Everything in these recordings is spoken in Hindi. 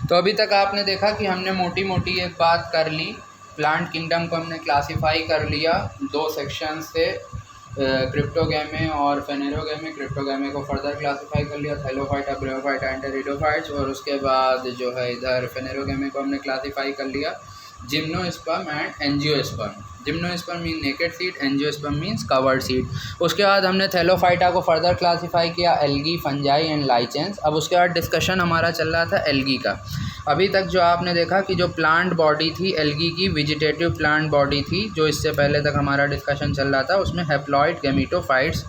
तो अभी तक आपने देखा कि हमने मोटी मोटी एक बात कर ली, प्लांट किंगडम को हमने क्लासीफाई कर लिया, दो सेक्शंस थे, क्रिप्टोगैमे और फेनेरोगैमे। क्रिप्टोगैमे को फर्दर क्लासीफाई कर लिया, थैलोफाइटा, ब्रियोफाइटा, एंटेरिडोफाइट्स, और उसके बाद जो है इधर फेनेरोगैमे को हमने क्लासीफाई कर लिया gymnosperm and angiosperm. Gymnosperm mean naked seed, angiosperm means covered seed. उसके बाद हमने थैलोफाइटा को फर्दर क्लासीफाई किया, एल्गी, फंजाई एंड लाइचेंस। अब उसके बाद डिस्कशन हमारा चल रहा था एल्गी का। अभी तक जो आपने देखा कि जो प्लांट बॉडी थी एल्गी की, वेजिटेटिव प्लांट बॉडी थी, जो इससे पहले तक हमारा डिस्कशन चल रहा था, उसमें हैप्लॉइड गैमेटोफाइट्स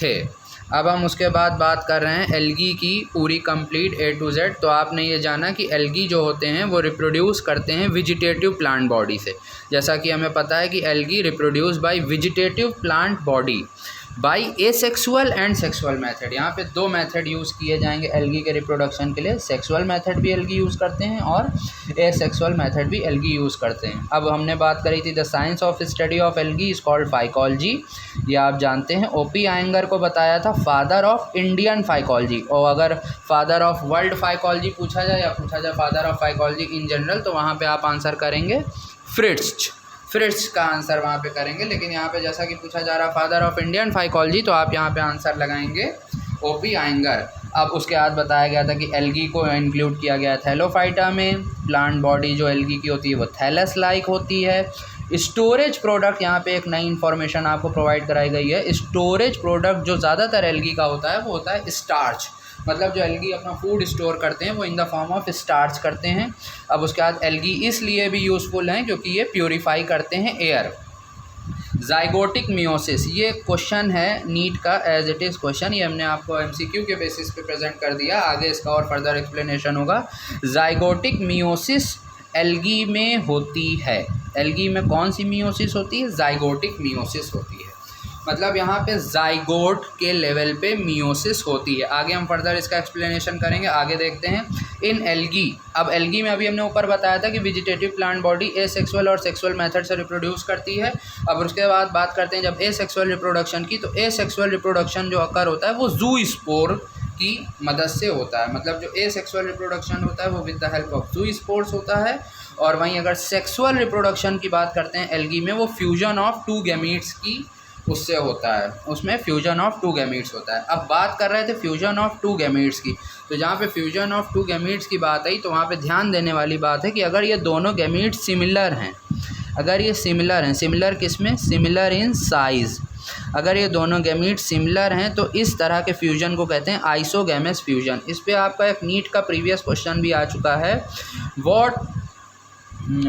थे। अब हम उसके बाद बात कर रहे हैं एल्गी की पूरी कंप्लीट A to Z। तो आपने ये जाना कि एल्गी जो होते हैं वो रिप्रोड्यूस करते हैं वेजिटेटिव प्लांट बॉडी से। जैसा कि हमें पता है कि algae reproduce by vegetative plant body by asexual and sexual method. यहाँ पे दो मेथड यूज़ किए जाएंगे एल्गी के रिप्रोडक्शन के लिए। सेक्सुअल मेथड भी एल्गी यूज़ करते हैं और एसेक्सुअल मेथड भी एल्गी यूज़ करते हैं। अब हमने बात करी थी the science of study of algae is called phycology. ये आप जानते हैं। ओपी आयंगर को बताया था फादर ऑफ इंडियन फाइकोलॉजी, और अगर फादर ऑफ वर्ल्ड फाइकोलॉजी पूछा जाए या पूछा जाए father of phycology in general, तो वहाँ पर आप आंसर करेंगे फ्रिट्ज का आंसर वहाँ पे करेंगे। लेकिन यहाँ पे जैसा कि पूछा जा रहा फादर ऑफ इंडियन फाइकोलॉजी, तो आप यहाँ पे आंसर लगाएंगे ओपी आयंगर। अब उसके बाद बताया गया था कि एल्गी को इंक्लूड किया गया थैलोफाइटा में। प्लांट बॉडी जो एल्गी की होती है वो थैलस लाइक होती है। स्टोरेज प्रोडक्ट, यहाँ पे एक नई इन्फॉर्मेशन आपको प्रोवाइड कराई गई है। स्टोरेज प्रोडक्ट जो ज़्यादातर एल्गी का होता है वो होता है स्टार्च। मतलब जो एल्गी अपना फूड स्टोर करते हैं वो in the form of starch करते हैं। अब उसके बाद एल्गी इसलिए भी यूज़फुल हैं क्योंकि ये प्योरीफाई करते हैं एयर। जाइगोटिक मियोसिस, ये क्वेश्चन है नीट का, एज इट इज़ क्वेश्चन। ये हमने आपको एमसीक्यू के बेसिस पे प्रेजेंट कर दिया, आगे इसका और फर्दर एक्सप्लेनेशन होगा। जाइगोटिक मियोसिस एल्गी में होती है। एल्गी में कौन सी मियोसिस होती है? जाइगोटिक मियोसिस होती है। मतलब यहाँ पे जाइगोट के लेवल पे मियोसिस होती है। आगे हम फर्दर इसका एक्सप्लेनेशन करेंगे, आगे देखते हैं। इन एल्गी, अब एल्गी में अभी हमने ऊपर बताया था कि वेजिटेटिव प्लांट बॉडी एसेक्सुअल और सेक्सुअल मेथड से रिप्रोड्यूस करती है। अब उसके बाद बात करते हैं जब एसेक्सुअल रिप्रोडक्शन की, तो एसेक्सुअल रिप्रोडक्शन जो अकर होता है वो ज़ूस्पोर की मदद से होता है। मतलब जो एसेक्सुअल रिप्रोडक्शन होता है वो विद द हेल्प ऑफ ज़ूस्पोर्स होता है। और वहीं अगर सेक्सुअल रिप्रोडक्शन की बात करते हैं एल्गी में, वो फ्यूजन ऑफ टू गैमीट्स की उससे होता है, उसमें फ्यूजन ऑफ टू गैमीट्स होता है। अब बात कर रहे थे फ्यूजन ऑफ टू गैमीट्स की, तो जहाँ पे फ्यूजन ऑफ टू गैमीट्स की बात आई तो वहाँ पे ध्यान देने वाली बात है कि अगर ये दोनों गैमीट्स सिमिलर हैं, अगर ये सिमिलर हैं, सिमिलर किस में? Similar in size. अगर ये दोनों गैमीट्स सिमिलर हैं तो इस तरह के फ्यूजन को कहते हैं आइसोगैमस फ्यूजन। इस पर आपका एक नीट का प्रीवियस क्वेश्चन भी आ चुका है, what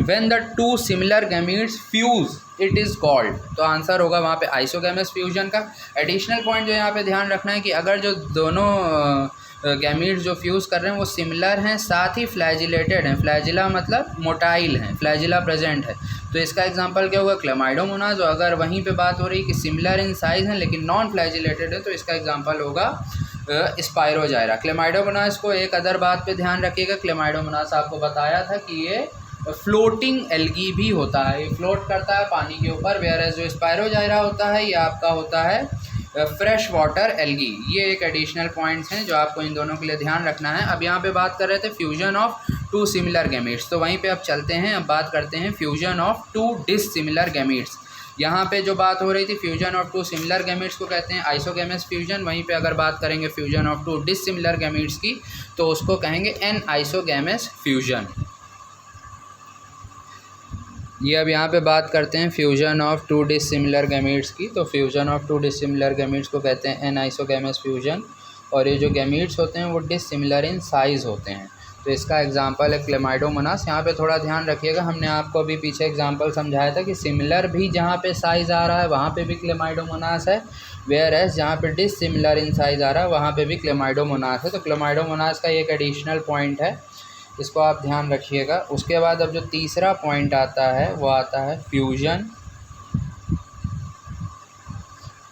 when the two similar gametes fuse it is called। तो आंसर होगा वहाँ पे आइसोगैमस फ्यूजन का। एडिशनल पॉइंट जो यहाँ पे ध्यान रखना है कि अगर जो दोनों गैमीट्स जो फ्यूज़ कर रहे हैं वो सिमिलर हैं, साथ ही फ्लैजिलेटेड हैं, फ्लैजिला मतलब मोटाइल हैं, फ्लैजिला प्रेजेंट है, तो इसका एग्जांपल क्या होगा? क्लेमाइडोमोनास। अगर वहीं पे बात हो रही कि सिमिलर इन साइज़ हैं लेकिन नॉन फ्लैजिलेटेड है, तो इसका एग्जांपल होगा स्पायरोजायरा। क्लेमाइडोमोनास को एक अदर बात पे ध्यान रखिएगा, क्लेमाइडोमोनास आपको बताया था कि ये फ्लोटिंग एल्गी भी होता है, ये फ्लोट करता है पानी के ऊपर। वेयरएज जो स्पायरोजायरा होता है ये आपका होता है फ्रेश वाटर एल्गी। ये एक एडिशनल पॉइंट्स हैं जो आपको इन दोनों के लिए ध्यान रखना है। अब यहाँ पे बात कर रहे थे fusion of two similar gametes, तो वहीं पे अब चलते हैं, अब बात करते हैं fusion of two dissimilar gametes. यहाँ पे जो बात हो रही थी fusion of two similar gametes को कहते हैं आइसोगैमस फ्यूजन। वहीं पे अगर बात करेंगे fusion of two dissimilar gametes की तो उसको कहेंगे एन आइसोगैमस फ्यूजन। ये अब यहाँ पे बात करते हैं fusion of two dissimilar gametes की, तो fusion of two dissimilar gametes को कहते हैं एन आइसोगैमस फ्यूजन। और ये जो गैमीट्स होते हैं वो डिसिमिलर इन साइज़ होते हैं, तो इसका एग्जांपल है क्लेमाइडोमोनास। यहाँ पे थोड़ा ध्यान रखिएगा, हमने आपको अभी पीछे एग्जांपल समझाया था कि सिमिलर भी जहाँ पे साइज़ आ रहा है वहाँ पे भी क्लेमाइडोमोनास है, वेयर एज जहाँ पे डिसिमिलर इन साइज़ आ रहा है वहाँ पे भी क्लेमाइडोमोनास है। तो क्लेमाइडोमोनास का एक एडिशनल पॉइंट है, इसको आप ध्यान रखिएगा। उसके बाद अब जो तीसरा पॉइंट आता है वो आता है fusion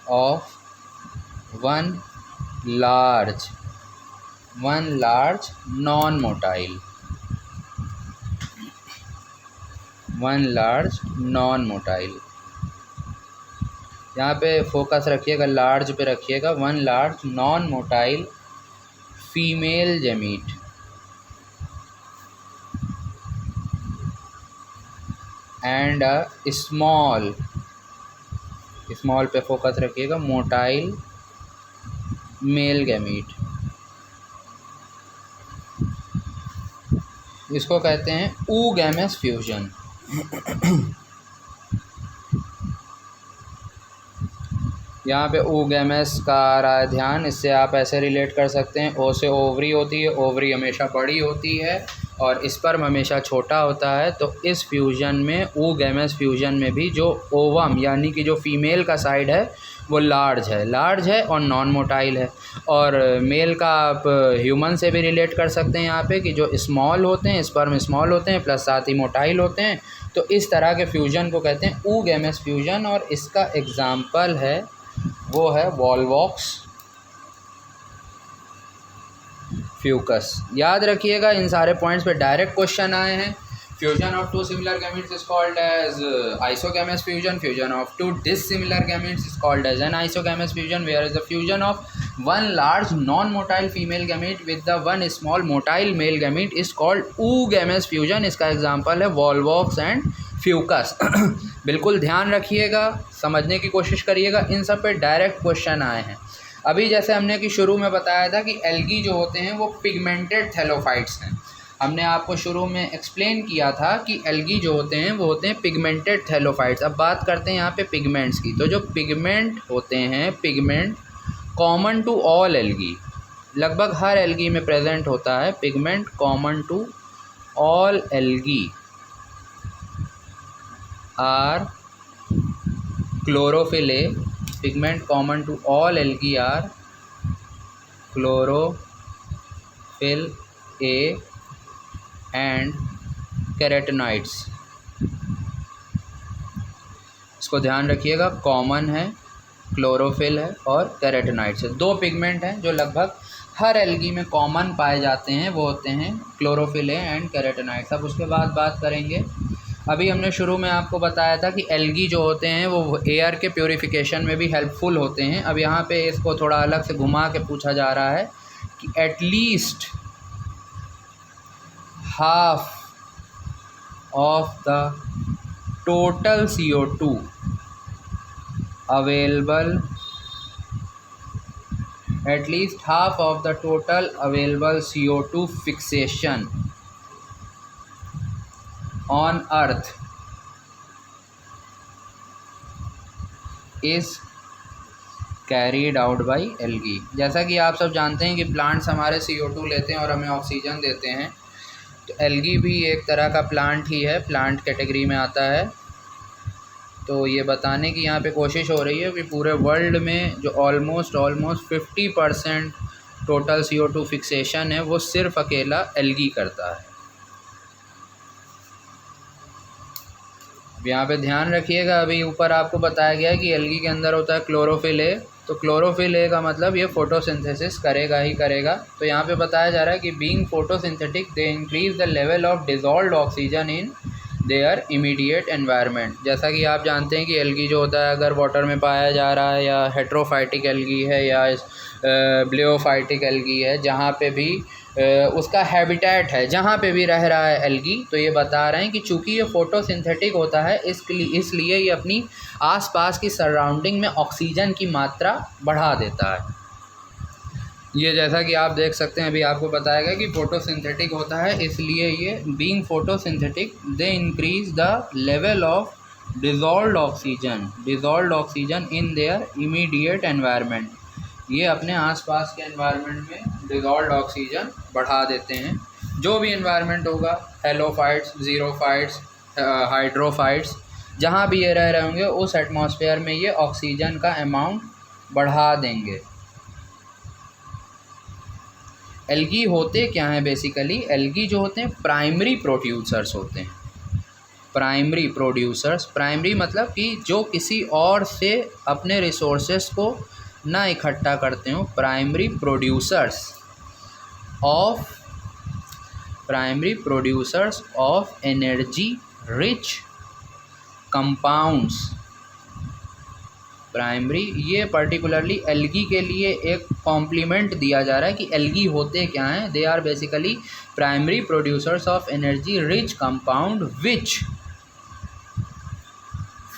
of one large non motile, one large non motile. यहाँ पे फोकस रखिएगा, लार्ज पे रखिएगा। One large non motile female gamete, and a small पे फोकस रखिएगा मोटाइल मेल गैमीट। इसको कहते हैं oogamous फ्यूजन। यहाँ पे oogamous का आ रहा है ध्यान, इससे आप ऐसे रिलेट कर सकते हैं, ओ से ओवरी होती है, ओवरी हमेशा बड़ी होती है और स्पर्म हमेशा छोटा होता है। तो इस फ्यूजन में oogamous फ्यूजन में भी जो ओवम यानी कि जो फीमेल का साइड है वो लार्ज है और नॉन मोटाइल है। और मेल का आप ह्यूमन से भी रिलेट कर सकते हैं यहाँ पे कि जो स्मॉल होते हैं, स्पर्म स्मॉल होते हैं प्लस साथ ही मोटाइल होते हैं। तो इस तरह के फ्यूजन को कहते हैं oogamous फ्यूजन। और इसका एग्ज़ाम्पल है वो है वॉल्वॉक्स फ्यूकस। याद रखिएगा इन सारे पॉइंट्स पे डायरेक्ट क्वेश्चन आए हैं। Fusion of two similar gametes is called as isogamous fusion. Fusion of two dissimilar gametes is called as an isogamous fusion. Where is the fusion of one large non motile female gamete with the one small motile male gamete is called oogamous fusion. इसका एग्जाम्पल है वॉल्वॉक्स एंड फ्यूकस। बिल्कुल ध्यान रखिएगा, समझने की कोशिश करिएगा, इन सब पे डायरेक्ट क्वेश्चन आए हैं। अभी जैसे हमने कि शुरू में बताया था कि एल्गी जो होते हैं वो पिगमेंटेड थैलोफाइट्स हैं। हमने आपको शुरू में एक्सप्लेन किया था कि एल्गी जो होते हैं वो होते हैं पिगमेंटेड थैलोफाइट्स। अब बात करते हैं यहाँ पे पिगमेंट्स की। तो जो पिगमेंट होते हैं, pigment common to all algae, लगभग हर एल्गी में प्रेजेंट होता है। Pigment common to all algae are chlorophyll A। pigment common to all algae are chlorophyll A and carotenoids। इसको ध्यान रखिएगा, कॉमन है, क्लोरोफिल है और कैरोटेनॉइड्स है। दो पिगमेंट हैं जो लगभग हर एल्गी में कॉमन पाए जाते हैं, वो होते हैं क्लोरोफिल ए एंड कैरोटेनॉइड्स। अब उसके बाद बात करेंगे, अभी हमने शुरू में आपको बताया था कि एल्गी जो होते हैं वो एयर के प्योरीफिकेशन में भी हेल्पफुल होते हैं। अब यहाँ पे इसको थोड़ा अलग से घुमा के पूछा जा रहा है कि at least half of the total CO2 available, at least half of the total available CO2 fixation on earth is carried out by algae। जैसा कि आप सब जानते हैं कि प्लांट्स हमारे CO2 लेते हैं और हमें ऑक्सीजन देते हैं, तो एल्गी भी एक तरह का प्लांट ही है, प्लांट कैटेगरी में आता है। तो ये बताने की यहाँ पे कोशिश हो रही है कि पूरे वर्ल्ड में जो ऑलमोस्ट 50% टोटल CO2 फिक्सेशन है वो सिर्फ अकेला एल्गी करता है। यहाँ पे ध्यान रखिएगा, अभी ऊपर आपको बताया गया है कि एल्गी के अंदर होता है क्लोरोफिल ए। तो क्लोरोफिल ए का मतलब ये फोटोसिंथेसिस करेगा ही करेगा। तो यहाँ पे बताया जा रहा है कि being photosynthetic they increase the level of dissolved oxygen in their immediate environment. जैसा कि आप जानते हैं कि एल्गी जो होता है अगर वाटर में पाया जा रहा है, या हेट्रोफाइटिक एल्गी है या ब्लियोफाइटिक एल्गी है, जहाँ पे भी उसका हैबिटेट है, जहाँ पे भी रह रहा है एल्गी, तो ये बता रहे हैं कि चूँकि ये फोटोसिंथेटिक होता है इसलिए ये अपनी आसपास की सराउंडिंग में ऑक्सीजन की मात्रा बढ़ा देता है। ये जैसा कि आप देख सकते हैं, अभी आपको बताया गया कि फोटोसिंथेटिक होता है, इसलिए ये being photosynthetic they increase the level of dissolved oxygen in their immediate environment. ये अपने आसपास के एनवायरनमेंट में डिजॉल्व्ड ऑक्सीजन बढ़ा देते हैं। जो भी एनवायरनमेंट होगा, हेलोफाइट्स, ज़ीरोफाइट्स, हाइड्रोफाइट्स, जहाँ भी ये रह रहे होंगे उस एटमॉस्फेयर में ये ऑक्सीजन का अमाउंट बढ़ा देंगे। एल्गी होते क्या हैं बेसिकली? एल्गी जो होते हैं प्राइमरी प्रोड्यूसर्स होते हैं। प्राइमरी मतलब कि जो किसी और से अपने रिसोर्सेस को ना इकट्ठा करते हो। Primary producers of energy rich compounds. Primary, ये पर्टिकुलरली एल्गी के लिए एक कॉम्प्लीमेंट दिया जा रहा है कि एल्गी होते क्या हैं। They are basically primary producers of energy rich compound which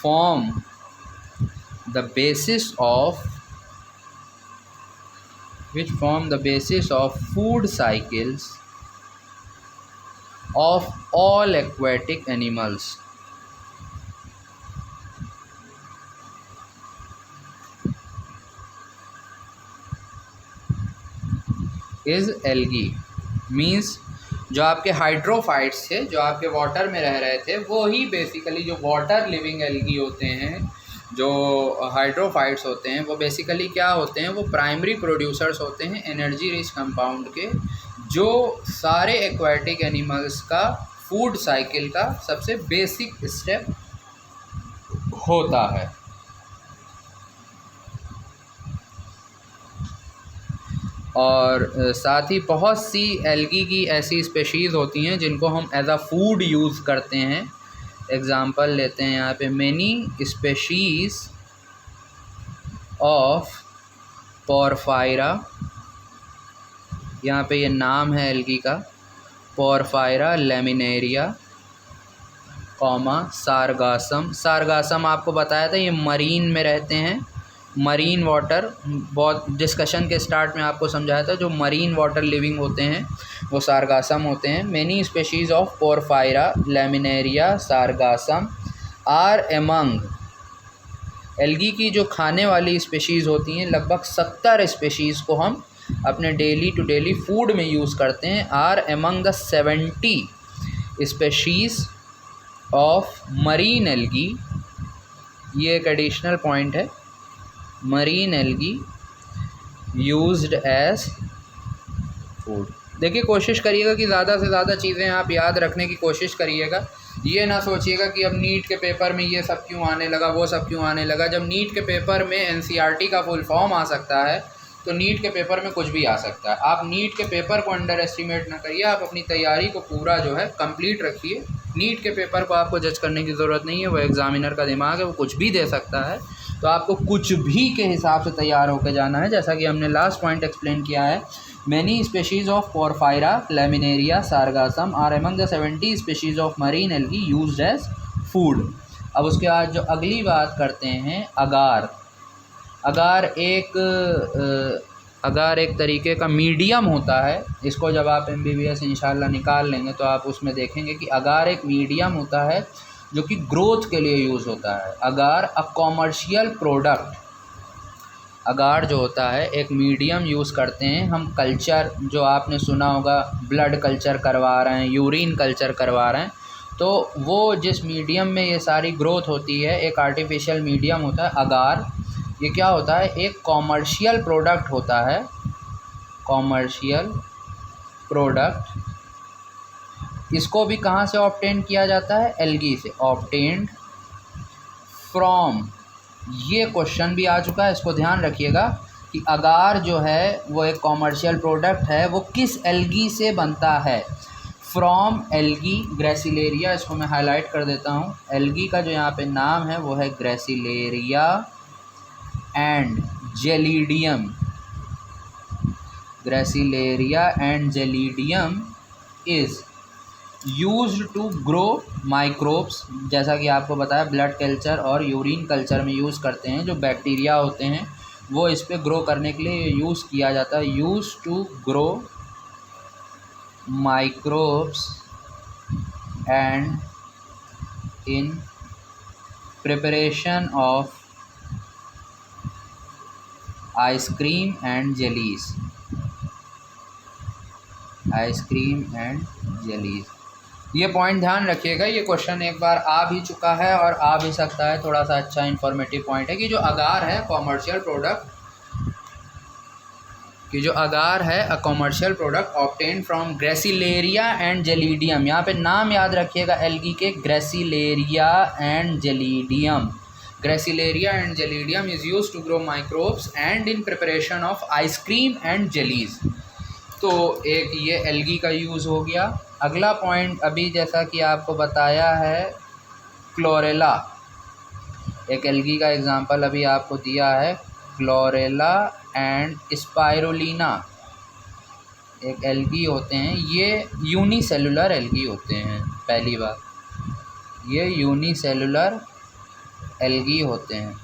form the basis of food cycles of all aquatic animals. Is algae means जो आपके हाइड्रोफाइट्स थे, जो आपके वाटर में रह रहे थे, वो ही बेसिकली जो वाटर लिविंग एल्गी होते हैं, जो हाइड्रोफाइट्स होते हैं, वो बेसिकली क्या होते हैं, वो प्राइमरी प्रोड्यूसर्स होते हैं एनर्जी रिच कंपाउंड के, जो सारे एक्वाटिक एनिमल्स का फूड साइकिल का सबसे बेसिक स्टेप होता है। और साथ ही बहुत सी एल्गी की ऐसी स्पेशीज़ होती हैं जिनको हम एज अ फूड यूज़ करते हैं। एग्ज़ाम्पल लेते हैं यहाँ पे, मैनी स्पेशीज़ ऑफ पोरफायरा, यहाँ पे ये नाम है एल्गी का, पोरफायरा लैमिनेरिया, सारगासम। सारगासम आपको बताया था ये मरीन में रहते हैं, मरीन वाटर, बहुत डिस्कशन के स्टार्ट में आपको समझाया था, जो मरीन वाटर लिविंग होते हैं वो सारगासम होते हैं। Many species of Porphyra Laminaria Sargassum are among, algae की जो खाने वाली स्पेशीज़ होती हैं, लगभग 70 स्पेशीज़ को हम अपने डेली टू डेली फूड में यूज़ करते हैं। Are among the 70 species of marine algae, ये एक एडिशनल पॉइंट है, marine algae used as food. देखिए कोशिश करिएगा कि ज़्यादा से ज़्यादा चीज़ें आप याद रखने की कोशिश करिएगा। ये ना सोचिएगा कि अब नीट के पेपर में ये सब क्यों आने लगा, वो सब क्यों आने लगा। जब नीट के पेपर में एनसीईआरटी का फुल फॉर्म आ सकता है तो नीट के पेपर में कुछ भी आ सकता है। आप नीट के पेपर को अंडर एस्टिमेट ना करिए, आप अपनी तैयारी को पूरा जो है कंप्लीट रखिए। नीट के पेपर को आपको जज करने की ज़रूरत नहीं है, वो एग्ज़ामिनर का दिमाग है, वो कुछ भी दे सकता है। तो आपको कुछ भी के हिसाब से तैयार होकर जाना है। जैसा कि हमने लास्ट पॉइंट एक्सप्लेन किया है, many species of Porphyra Laminaria Sargassum are among the 70 species of marine algae used as food. अब उसके बाद जो अगली बात करते हैं, अगार। अगार एक तरीके का मीडियम होता है। इसको जब आप MBBS इंशाल्लाह निकाल लेंगे तो आप उसमें देखेंगे कि अगार एक मीडियम होता है जो कि ग्रोथ के लिए यूज़ होता है। अगार अ कॉमर्शियल प्रोडक्ट, अगार जो होता है एक मीडियम यूज़ करते हैं हम। कल्चर जो आपने सुना होगा, ब्लड कल्चर करवा रहे हैं, यूरिन कल्चर करवा रहे हैं, तो वो जिस मीडियम में ये सारी ग्रोथ होती है, एक आर्टिफिशियल मीडियम होता है अगार। ये क्या होता है, एक कॉमर्शियल प्रोडक्ट होता है, कॉमर्शियल प्रोडक्ट। इसको भी कहाँ से ऑब्टेन किया जाता है, एल्गी से। ऑब्टेन्ड फ्रॉम, ये क्वेश्चन भी आ चुका है, इसको ध्यान रखिएगा कि अगार जो है वो एक कॉमर्शियल प्रोडक्ट है, वो किस एल्गी से बनता है। फ्रॉम एल्गी ग्रेसिलेरिया, इसको मैं हाईलाइट कर देता हूँ। एल्गी का जो यहाँ पे नाम है वो है gracilaria and gelidium. Gracilaria and gelidium is used to grow microbes. जैसा कि आपको बताया, ब्लड कल्चर और यूरिन कल्चर में यूज़ करते हैं, जो बैक्टीरिया होते हैं वो इस पे ग्रो करने के लिए यूज़ किया जाता है। Use to grow microbes and in preparation of ice cream and jellies, ice cream and jellies. ये पॉइंट ध्यान रखिएगा, ये क्वेश्चन एक बार आ भी चुका है और आ भी सकता है। थोड़ा सा अच्छा इन्फॉर्मेटिव पॉइंट है कि जो अगार है कॉमर्शियल प्रोडक्ट, कि जो agar is a commercial product obtain from gracilaria and gelidium. यहाँ पे नाम याद रखिएगा एल्गी के, gracilaria and gelidium. Gracilaria and gelidium is use to grow microbes and in preparation of ice cream and jellies. तो एक ये एल्गी का यूज़ हो गया। अगला पॉइंट अभी जैसा कि आपको बताया है, क्लोरेला, एक एल्गी का एग्जांपल अभी आपको दिया है, क्लोरेला एंड स्पाइरुलिना। एक एल्गी होते हैं, ये यूनिसेलुलर एल्गी होते हैं। पहली बात, ये यूनिसेलुलर एल्गी होते हैं,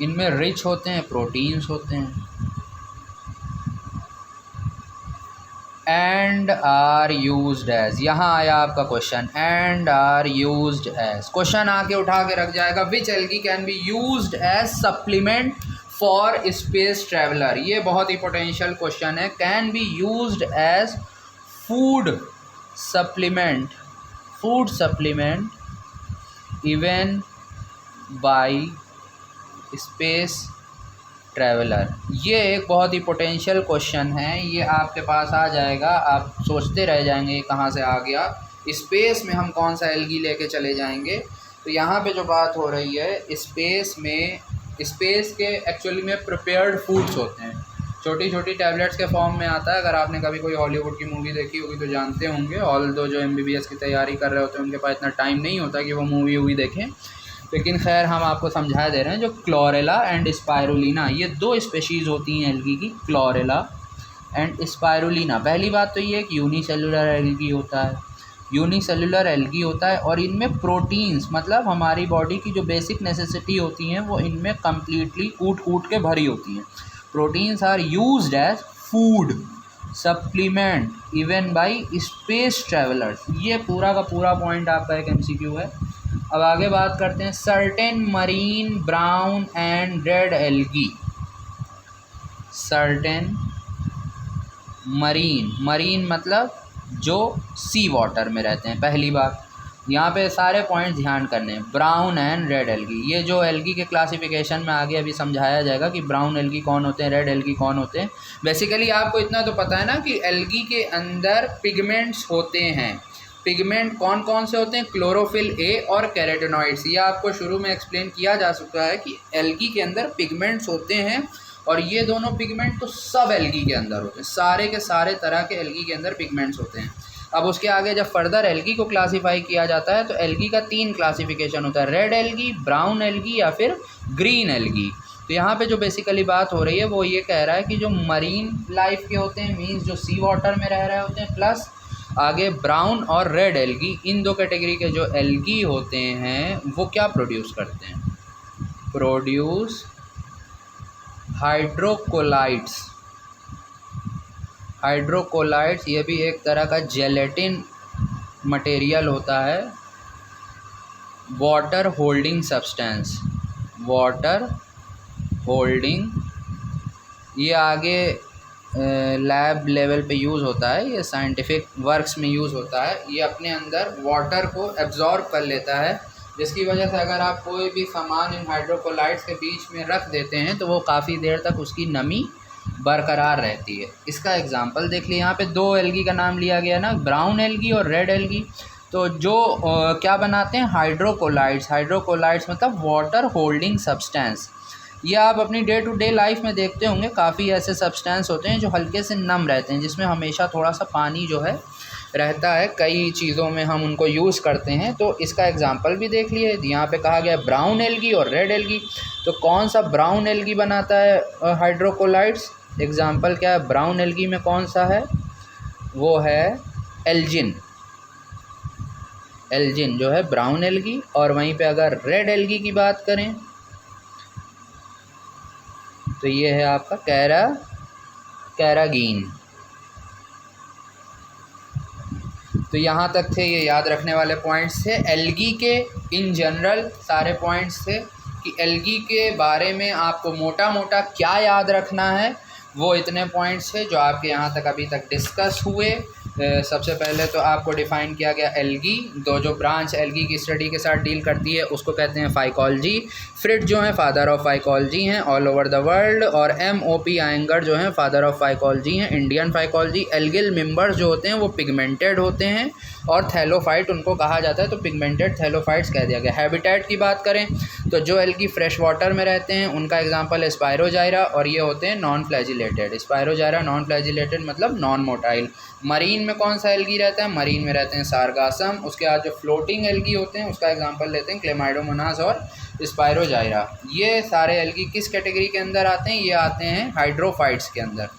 इनमें रिच होते हैं, प्रोटीन्स होते हैं। एंड आर यूज्ड एज, यहाँ आया आपका question, and are used as, question आके उठा के रख जाएगा, which algae can be used as supplement for space traveller. ये बहुत ही पोटेंशियल क्वेश्चन है। Can be used as food supplement, food supplement even by space traveller. ये एक बहुत ही पोटेंशियल क्वेश्चन है, ये आपके पास आ जाएगा, आप सोचते रह जाएंगे कहाँ से आ गया, स्पेस में हम कौन सा एल्गी लेके चले जाएंगे। तो यहाँ पे जो बात हो रही है स्पेस में, स्पेस के एक्चुअली में प्रिपेयर्ड फूड्स होते हैं, छोटी छोटी टैबलेट्स के फॉर्म में आता है। अगर आपने कभी कोई हॉलीवुड की मूवी देखी होगी तो जानते होंगे, ऑल्दो जो MBBS की तैयारी कर रहे होते हैं उनके पास इतना टाइम नहीं होता कि वो मूवी देखें, लेकिन खैर हम आपको समझा दे रहे हैं। जो क्लोरेला एंड स्पायरुलिना, ये दो स्पेशीज़ होती हैं एल्गी की, क्लोरेला एंड स्पायरुलिना। पहली बात तो ये है कि यूनिसेलुलर एल्गी होता है, यूनिसेलुलर एल्गी होता है, और इनमें प्रोटीन्स, मतलब हमारी बॉडी की जो बेसिक नेसेसिटी होती हैं वो इनमें कम्प्लीटली कूट कूट के भरी होती हैं। Proteins are used as food supplement even by space travellers. ये पूरा का पूरा पॉइंट आपका एक MCQ है। अब आगे बात करते हैं certain marine brown and red algae. Certain marine, marine मतलब जो सी वाटर में रहते हैं। पहली बात यहाँ पे सारे पॉइंट ध्यान करने हैं। ब्राउन एंड रेड एल्गी, ये जो एल्गी के क्लासिफिकेशन में आगे अभी समझाया जाएगा कि ब्राउन एल्गी कौन होते हैं, रेड एल्गी कौन होते हैं। बेसिकली आपको इतना तो पता है ना कि एल्गी के अंदर पिगमेंट्स होते हैं। पिगमेंट कौन कौन से होते हैं? क्लोरोफिल ए और कैरोटीनॉइड्स। ये आपको शुरू में एक्सप्लेन किया जा चुका है कि एल्गी के अंदर पिगमेंट्स होते हैं, और ये दोनों पिगमेंट तो सब एल्गी के अंदर होते हैं, सारे के सारे तरह के एल्गी के अंदर पिगमेंट्स होते हैं। अब उसके आगे जब फर्दर एल्गी को क्लासीफाई किया जाता है तो एल्गी का 3 क्लासिफिकेशन होता है, रेड एल्गी, ब्राउन एल्गी या फिर ग्रीन एल्गी। तो यहाँ पे जो बेसिकली बात हो रही है वो ये कह रहा है कि जो मरीन लाइफ के होते हैं, मीन्स जो सी वाटर में रह रहे होते हैं, प्लस आगे ब्राउन और रेड एल्गी, इन दो कैटेगरी के जो एल्गी होते हैं वो क्या प्रोड्यूस करते हैं? Produce hydrocolloids. हाइड्रोकोलाइट्स ये भी एक तरह का जेलेटिन मटेरियल होता है, water holding substance, water holding. ये आगे लैब लेवल पे यूज़ होता है, ये साइंटिफिक वर्क्स में यूज़ होता है। ये अपने अंदर वाटर को एब्जॉर्ब कर लेता है, जिसकी वजह से अगर आप कोई भी सामान इन हाइड्रोकोलाइट्स के बीच में रख देते हैं तो वो काफ़ी देर तक उसकी नमी बरकरार रहती है। इसका एग्जांपल देख लीजिए, यहाँ पे 2 एल्गी का नाम लिया गया ना, ब्राउन एल्गी और रेड एल्गी। तो जो क्या बनाते हैं? हाइड्रोकोलाइट्स। हाइड्रोकोलाइट्स मतलब वाटर होल्डिंग सब्सटेंस। ये आप अपनी डे टू डे लाइफ में देखते होंगे, काफ़ी ऐसे सब्सटेंस होते हैं जो हल्के से नम रहते हैं, जिसमें हमेशा थोड़ा सा पानी जो है रहता है। कई चीज़ों में हम उनको यूज़ करते हैं। तो इसका एग्जांपल भी देख लिए, यहाँ पे कहा गया ब्राउन एल्गी और रेड एल्गी। तो कौन सा ब्राउन एल्गी बनाता है हाइड्रोकोलाइट्स? एग्जांपल क्या है ब्राउन एल्गी में? कौन सा है वो? है एल्जिन। एल्जिन जो है ब्राउन एल्गी। और वहीं पे अगर रेड एल्गी की बात करें तो ये है आपका कैरागीन। तो यहाँ तक थे ये याद रखने वाले पॉइंट्स थे एल्गी के। इन जनरल सारे पॉइंट्स थे कि एल्गी के बारे में आपको मोटा मोटा क्या याद रखना है, वो इतने पॉइंट्स थे जो आपके यहाँ तक अभी तक डिस्कस हुए। सबसे पहले तो आपको डिफ़ाइन किया गया एल्गी। जो ब्रांच एल्गी की स्टडी के साथ डील करती है उसको कहते हैं फाइकोलॉजी। फ्रिट जो है फादर ऑफ फाइकोलॉजी हैं ऑल ओवर द वर्ल्ड, और MOP आयंगर जो हैं फादर ऑफ फाइकोलॉजी हैं इंडियन फाइकोलॉजी। एल्गिल मेंबर्स जो होते हैं वो पिगमेंटेड होते हैं, और थैलोफाइट उनको कहा जाता है, तो पिगमेंटेड थैलोफाइट्स कह दिया गया। हैबिटेट की बात करें तो जो एल्गी फ्रेश वाटर में रहते हैं उनका एग्जाम्पल है स्पायरोजाइरा, और ये होते हैं नॉन फ्लैजिलेटेड। स्पायरोजाइरा नॉन फ्लैजिलेटेड मतलब नॉन मोटाइल। मरीन में कौन सा एल्गी रहता है? मरीन में रहते हैं सारगासम। उसके बाद जो फ्लोटिंग एल्गी होते हैं उसका एग्जांपल लेते हैं क्लेमाइडोमोनास और स्पायरोजाइरा। ये सारे एल्गी किस कैटेगरी के अंदर आते हैं? ये आते हैं हाइड्रोफाइट्स के अंदर।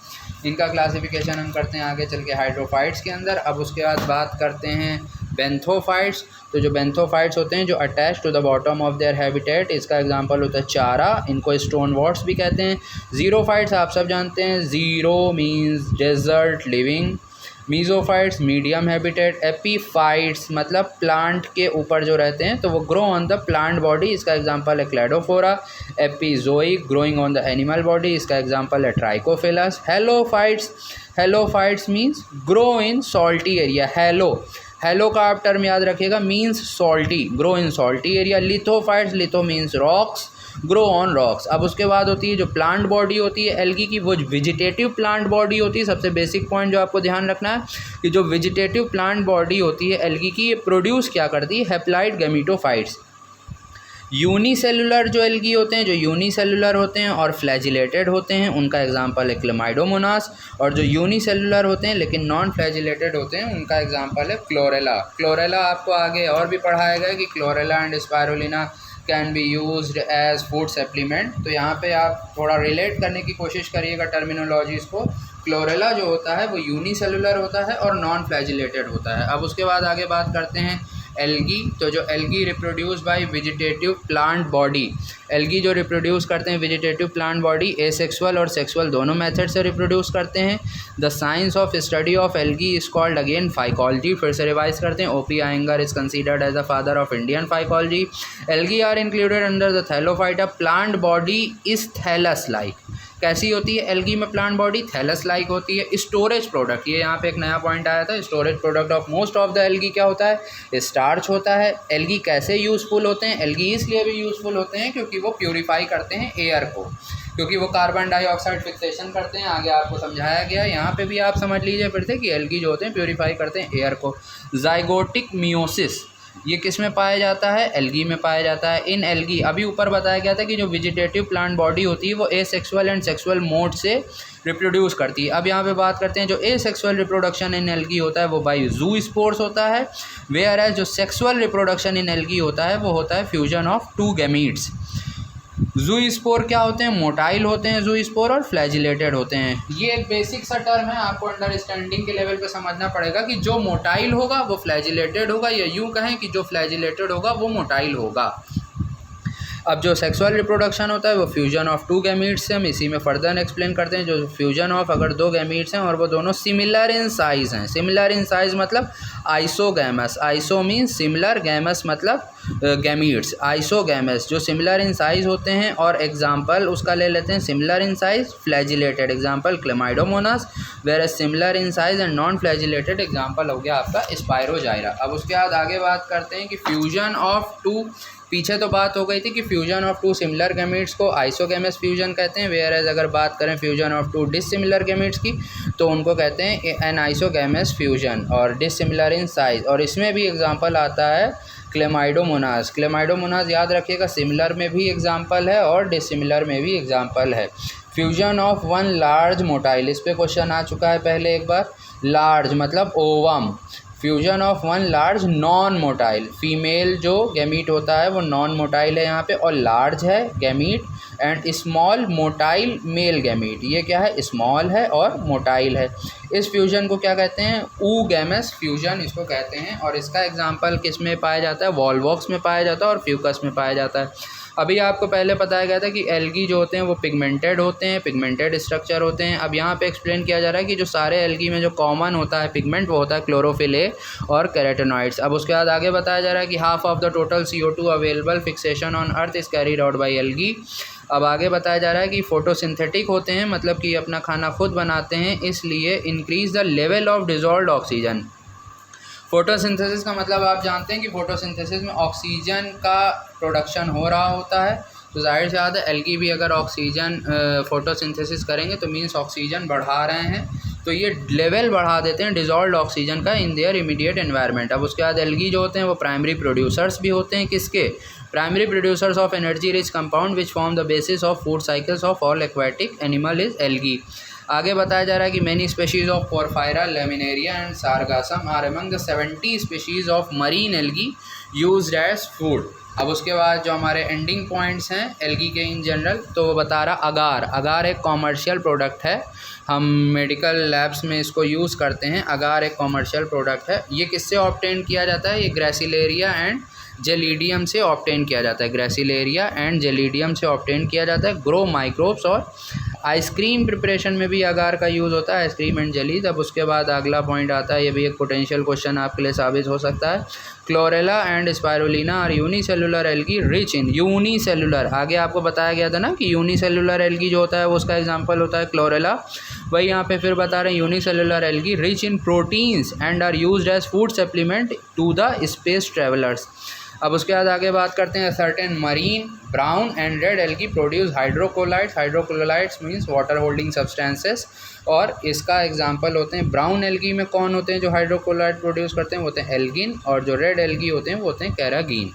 इनका क्लासिफिकेशन हम करते हैं आगे चल के हाइड्रोफाइट्स के अंदर। अब उसके बाद बात करते हैं बेंथोफाइट्स, तो जो बेंथोफाइट्स होते हैं जो attach to the bottom of their habitat, इसका एग्जांपल होता है चारा, इनको स्टोन वॉट्स भी कहते हैं। ज़ीरोफाइट्स आप सब जानते हैं, xero means desert living. Mesophytes medium habitat. Epiphytes मतलब प्लांट के ऊपर जो रहते हैं, तो वो grow on the plant body, इसका एग्जांपल है Cladophora. Epizoic growing on the animal body, इसका एग्जांपल है Trichophilus. Halophytes means grow in salty area. Halo का आप टर्म याद रखिएगा, means salty, grow in salty area. Lithophytes, litho means rocks, grow on rocks. अब उसके बाद होती है जो प्लांट बॉडी होती है एल्गी की, वो वेजिटेटिव प्लांट बॉडी होती है। सबसे बेसिक पॉइंट जो आपको ध्यान रखना है कि जो वेजिटेटिव प्लांट बॉडी होती है एल्गी की, ये प्रोड्यूस क्या करती है, हैप्लॉइड गैमेटोफाइट्स। यूनिसेलुलर जो एल्गी होते हैं, जो यूनिसेलुलर होते हैं और फ्लैजिलेटेड होते हैं, उनका एग्जांपल है क्लेमाइडोमोनास। और जो यूनिसेलुलर होते हैं लेकिन नॉन फ्लैजिलेटेड होते हैं, उनका एग्जांपल है क्लोरेला। आपको आगे और भी पढ़ाया गया कि chlorella and spirulina can be used as food supplement. तो यहाँ पे आप थोड़ा रिलेट करने की कोशिश करिएगा टर्मिनोलॉजीज़ को। क्लोरेला जो होता है वो यूनिसेलुलर होता है और नॉन फ्लैजिलेटेड होता है। अब उसके बाद आगे बात करते हैं एल्गी। तो जो algae reproduce by vegetative plant body, algae जो रिप्रोड्यूस करते हैं वेजिटेटिव प्लांट बॉडी, एसेक्सुअल और सेक्सुअल दोनों मेथड से रिप्रोड्यूस करते हैं। The science of study of algae is called again phycology. फिर से रिवाइज करते हैं। OP Iyengar is considered as the father of Indian phycology. Algae are included under the thallophyta. Plant body is thallus like. कैसी होती है एल्गी में प्लांट बॉडी, थैलस लाइक होती है। स्टोरेज प्रोडक्ट, ये यहाँ पे एक नया पॉइंट आया था। Storage product of most of the algae क्या होता है, स्टार्च होता है। एल्गी कैसे यूज़फुल होते हैं, एल्गी इसलिए भी यूज़फुल होते हैं क्योंकि वो प्यूरिफाई करते हैं एयर को, क्योंकि वो कार्बन डाइऑक्साइड फिक्सेशन करते हैं। आगे आपको समझाया गया, यहाँ पे भी आप समझ लीजिए फिर से कि एल्गी जो होते हैं प्यूरिफाई करते हैं एयर को। जाइगोटिक मियोसिस ये किस में पाया जाता है, एल्गी में पाया जाता है। इन एल्गी अभी ऊपर बताया गया था कि जो वेजिटेटिव प्लांट बॉडी होती है वो एसेक्सुअल एंड सेक्सुअल मोड से रिप्रोड्यूस करती है। अब यहाँ पे बात करते हैं जो एसेक्सुअल रिप्रोडक्शन इन एल्गी होता है वो बाय जू स्पोर्स होता है, वेयर एज जो सेक्सुअल रिप्रोडक्शन इन एल्गी होता है वो होता है फ्यूजन ऑफ टू गैमीट्स। जू स्पोर क्या होते हैं, मोटाइल होते हैं जू स्पोर और फ्लैजिलेटेड होते हैं। ये एक बेसिक सा टर्म है, आपको अंडरस्टैंडिंग के लेवल पे समझना पड़ेगा कि जो मोटाइल होगा वो फ्लैजिलेटेड होगा, या यूँ कहें कि जो फ्लैजिलेटेड होगा वो मोटाइल होगा। अब जो सेक्सुअल रिप्रोडक्शन होता है वो फ्यूजन ऑफ टू गैमीट्स से, हम इसी में फर्दर एक्सप्लेन करते हैं। जो फ्यूजन ऑफ अगर दो गैमीट्स हैं और वो दोनों सिमिलर इन साइज़ हैं, सिमिलर इन साइज़ मतलब isogamous, iso means similar, gamous मतलब गैमीट्स, आइसोगैमस जो सिमिलर इन साइज़ होते हैं। और एग्जांपल उसका ले लेते हैं, similar in size flagellated, example Chlamydomonas, where similar in size and non flagellated example हो गया आपका स्पायरोजाइरा। अब उसके बाद आगे बात करते हैं कि फ्यूजन ऑफ टू, पीछे तो बात हो गई थी कि fusion of two similar gametes को आइसोगैमस फ्यूजन कहते हैं, वेयर एज अगर बात करें fusion of two dissimilar gametes की तो उनको कहते हैं एन आइसोगैमस फ्यूजन और डिसिमिलर इन साइज। और इसमें भी एग्जांपल आता है क्लेमाइडोमोनास। क्लेमाइडोमोनास याद रखिएगा, सिमिलर में भी एग्जांपल है और डिसिमिलर में भी एग्जांपल है। Fusion of one large motile, इस पर क्वेश्चन आ चुका है पहले एक बार। लार्ज मतलब ovum, fusion of one large non motile, female जो गैमीट होता है वो नॉन मोटाइल है यहाँ पे, और लार्ज है gamete, and small motile male gamete, ये क्या है, स्मॉल है और मोटाइल है। इस फ्यूजन को क्या कहते हैं, ऊगैमस फ्यूजन इसको कहते हैं। और इसका एग्जांपल किस में पाया जाता है, वॉल्वॉक्स में पाया जाता है और फ्यूकस में पाया जाता है। अभी आपको पहले बताया गया था कि एल्गी जो होते हैं वो पिगमेंटेड होते हैं, पिगमेंटेड स्ट्रक्चर होते हैं। अब यहाँ पे एक्सप्लेन किया जा रहा है कि जो सारे एल्गी में जो कॉमन होता है पिगमेंट वो होता है क्लोरोफिल ए और कैरोटेनॉइड्स। अब उसके बाद आगे बताया जा रहा है कि half of the total CO2 available fixation on earth is carried out by algae. अब आगे बताया जा रहा है कि फोटोसिंथेटिक होते हैं, मतलब कि अपना खाना खुद बनाते हैं, इसलिए increase the level of dissolved oxygen. Photosynthesis का मतलब आप जानते हैं कि फोटोसिंथेसिस में ऑक्सीजन का प्रोडक्शन हो रहा होता है, तो जाहिर सी बात है एल्गी भी अगर ऑक्सीजन फोटोसिंथेसिस करेंगे तो मीन्स ऑक्सीजन बढ़ा रहे हैं, तो ये लेवल बढ़ा देते हैं डिजॉल्व्ड ऑक्सीजन का इन देयर इमीडिएट एनवायरनमेंट। अब उसके बाद एल्गी जो होते हैं वो प्राइमरी प्रोड्यूसर्स भी होते हैं, किसके, primary producers of energy rich compound which form the basis of food cycles of all aquatic animal is algae. आगे बताया जा रहा है कि many species of Porphyra, Laminaria and Sargassum are among the 70 species of marine algae used as food. अब उसके बाद जो हमारे एंडिंग पॉइंट्स हैं एल्गी के इन जनरल, तो वो बता रहा अगार। अगार एक कॉमर्शियल प्रोडक्ट है, हम मेडिकल लैब्स में इसको यूज़ करते हैं। अगार एक कॉमर्शियल प्रोडक्ट है। ये किससे ऑब्टेन किया जाता है? ये ग्रेसिलेरिया एंड जेलीडियम से ऑब्टेन किया जाता है। ग्रेसिलेरिया एंड जेलीडियम से ऑब्टेन किया जाता है। ग्रो माइक्रोब्स और आइसक्रीम प्रिपरेशन में भी अगार का यूज़ होता है, आइसक्रीम एंड जेलीज। अब उसके बाद अगला पॉइंट आता है, ये भी एक पोटेंशियल क्वेश्चन आपके लिए साबित हो सकता है। Chlorella and Spirulina are unicellular algae rich in unicellular. आगे आपको बताया गया था ना कि यूनिसेलुलर एल्गी जो होता है वो उसका एग्जांपल होता है क्लोरेला। वही यहाँ पे फिर बता रहे हैं unicellular algae rich in proteins and are used as food supplement to the space travellers. अब उसके बाद आगे बात करते हैं certain marine brown and red algae produce hydrocolloids. Hydrocolloids means water holding substances, और इसका एग्जांपल होते हैं ब्राउन एल्गी में कौन होते हैं जो हाइड्रोकोलाइट प्रोड्यूस करते हैं, वो होते हैं एल्गिन, और जो रेड एल्गी होते हैं वो होते हैं कैरागीन।